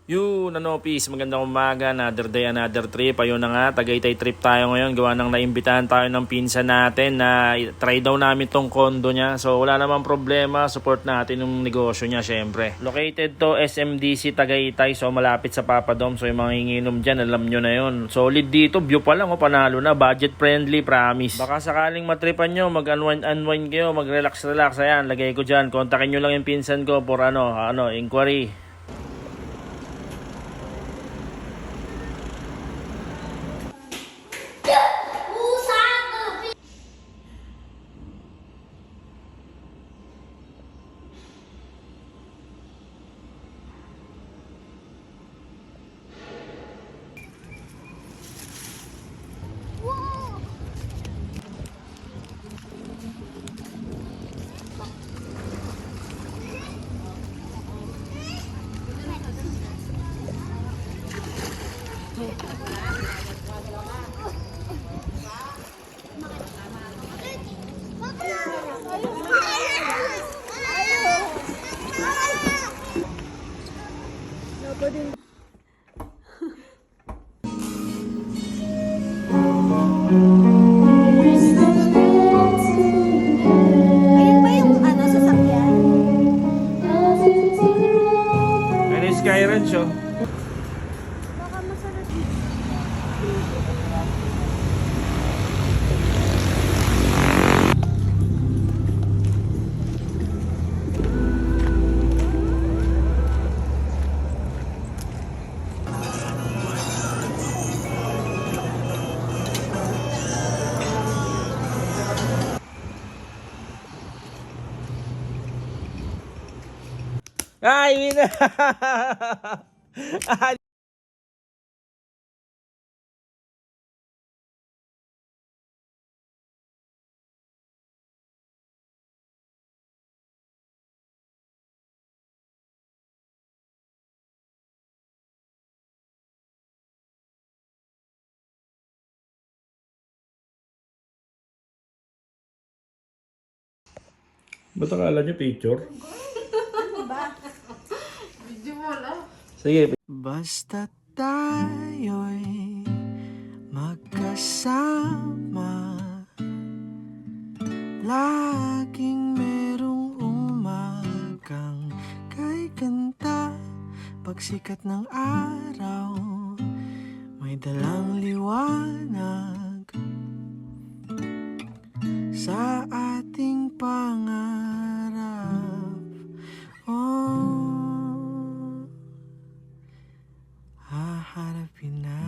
Yun, peace. Magandang umaga. Another day, another trip. Ayun na nga, Tagaytay trip tayo ngayon. Gawa ng naimbitahan tayo ng pinsan natin na try daw namin tong condo niya. So, wala namang problema. Support natin yung negosyo niya, syempre. Located to SMDC Tagaytay. So, malapit sa Papadom. So, yung mga hinginom dyan, alam nyo na yun. Solid dito. View pa lang, panalo na. Budget friendly, promise. Baka sakaling matripan nyo, mag-unwind kayo, mag-relax. Ayan, lagay ko dyan. Kontakin nyo lang yung pinsan ko for inquiry. Ayan ba yung sasakyan? Ano yung Sky Ranch, oh? Baka masarap. Ay, win na! Ba't akala niyo picture? Sige. Basta tayo'y magkasama, laging merong umagang kay ganda. Pagsikat ng araw, may dalang liwanag sa ating pangarap. Oh, haharapin na